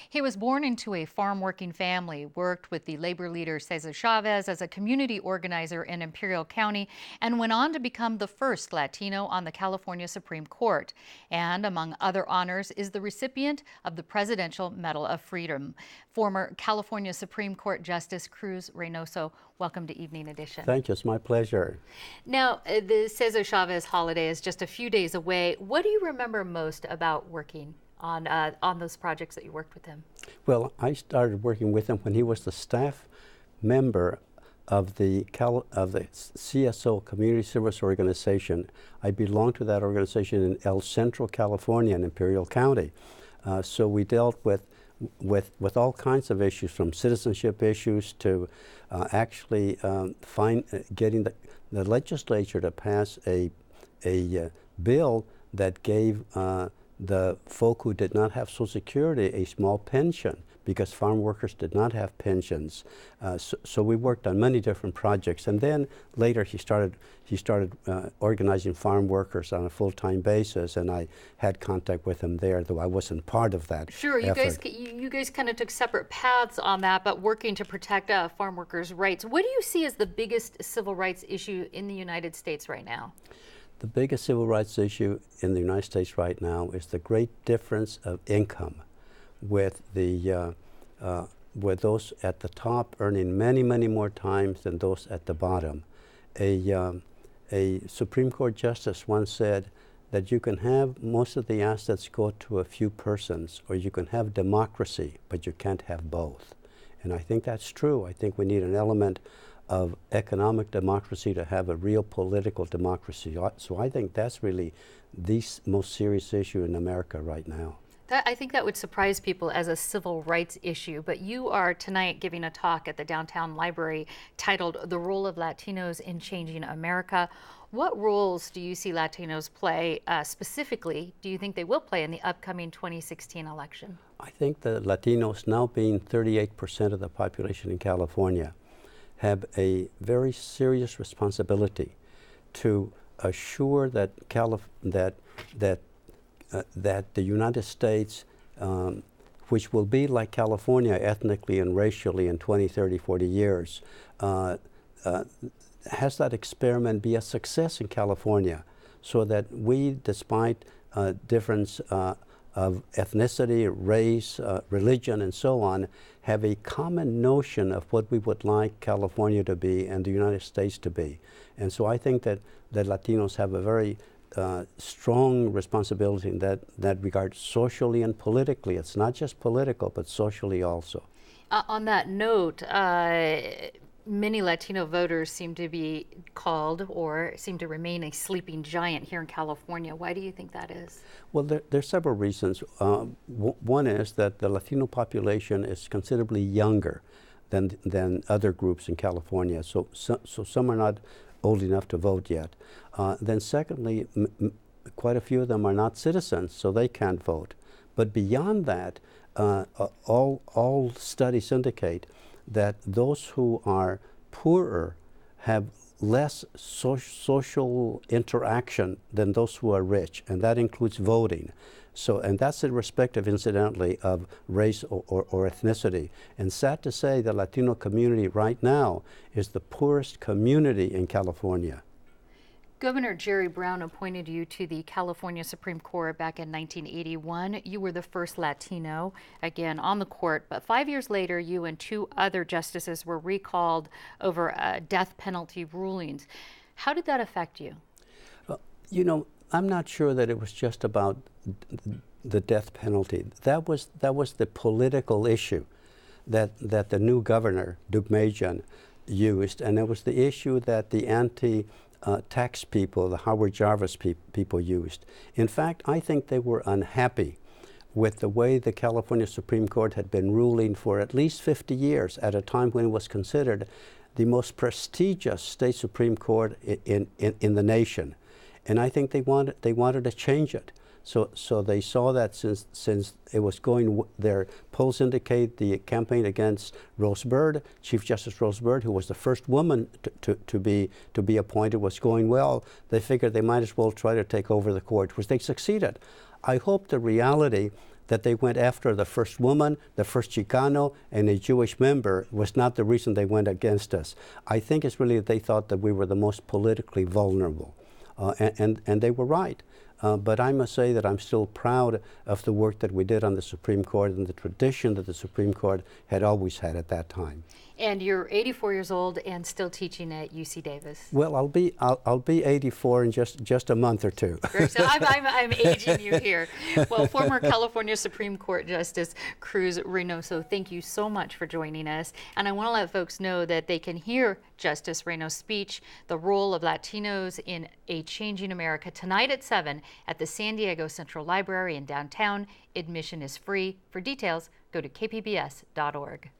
He was born into a farm working family, worked with the labor leader Cesar Chavez as a community organizer in Imperial County, and went on to become the first Latino on the California Supreme Court. And among other honors is the recipient of the Presidential Medal of Freedom. Former California Supreme Court Justice Cruz Reynoso, welcome to Evening Edition. Thank you. It's my pleasure. Now, the Cesar Chavez holiday is just a few days away. What do you remember most about working on those projects that you worked with him? Well, I started working with him when he was the staff member of the CSO, Community Service Organization. I belonged to that organization in El Centro, California, in Imperial County. So we dealt with all kinds of issues, from citizenship issues to getting the legislature to pass a bill that gave the folk who did not have Social Security a small pension, because farm workers did not have pensions. So we worked on many different projects, and then later he started organizing farm workers on a full-time basis, and I had contact with him there, though I wasn't part of that. Sure, you guys kind of took separate paths on that, but working to protect farm workers' rights. What do you see as the biggest civil rights issue in the United States right now? The biggest civil rights issue in the United States right now is the great difference of income, with those at the top earning many, many more times than those at the bottom. A Supreme Court justice once said that you can have most of the assets go to a few persons, or you can have democracy, but you can't have both. And I think that's true. I think we need an element of economic democracy to have a real political democracy. So I think that's really the most serious issue in America right now. I think that would surprise people as a civil rights issue, but you are tonight giving a talk at the Downtown Library titled "The Role of Latinos in Changing America." What roles do you see Latinos play, specifically, do you think they will play in the upcoming 2016 election? I think the Latinos, now being 38% of the population in California, have a very serious responsibility to assure that that the United States, which will be like California ethnically and racially in 20, 30, 40 years, has that experiment be a success in California, so that we, despite difference of ethnicity, race, religion, and so on, have a common notion of what we would like California to be and the United States to be. And so I think that Latinos have a very strong responsibility in that regard, socially and politically. It's not just political, but socially also. On that note, many Latino voters seem to be called, or seem to remain, a sleeping giant here in California. Why do you think that is? Well, there's several reasons. One is that the Latino population is considerably younger than other groups in California, so some are not old enough to vote yet. Then secondly, quite a few of them are not citizens, so they can't vote. But beyond that, all studies indicate that those who are poorer have less social interaction than those who are rich, and that includes voting. So, and that's irrespective, incidentally, of race or ethnicity. And sad to say, the Latino community right now is the poorest community in California. Governor Jerry Brown appointed you to the California Supreme Court back in 1981. You were the first Latino, again, on the court, but 5 years later, you and two other justices were recalled over death penalty rulings. How did that affect you? You know, I'm not sure that it was just about the death penalty. That was the political issue that the new governor, Deukmejian, used, and it was the issue that the tax people, the Howard Jarvis people used. In fact, I think they were unhappy with the way the California Supreme Court had been ruling for at least 50 years, at a time when it was considered the most prestigious state Supreme Court in the nation. And I think they wanted to change it. So they saw that since it was going, their polls indicate the campaign against Rose Bird, Chief Justice Rose Bird, who was the first woman to be appointed, was going well. They figured they might as well try to take over the court, which they succeeded. I hope the reality that they went after the first woman, the first Chicano, and a Jewish member was not the reason they went against us. I think it's really that they thought that we were the most politically vulnerable. And they were right. But I must say that I'm still proud of the work that we did on the Supreme Court and the tradition that the Supreme Court had always had at that time. And you're 84 years old and still teaching at UC Davis. Well, I'll be 84 in just a month or two. So I'm aging you here. Well, former California Supreme Court Justice Cruz Reynoso, thank you so much for joining us. And I want to let folks know that they can hear Justice Reynoso's speech, The Role of Latinos in a Changing America, tonight at 7 at the San Diego Central Library in downtown. Admission is free. For details, go to kpbs.org.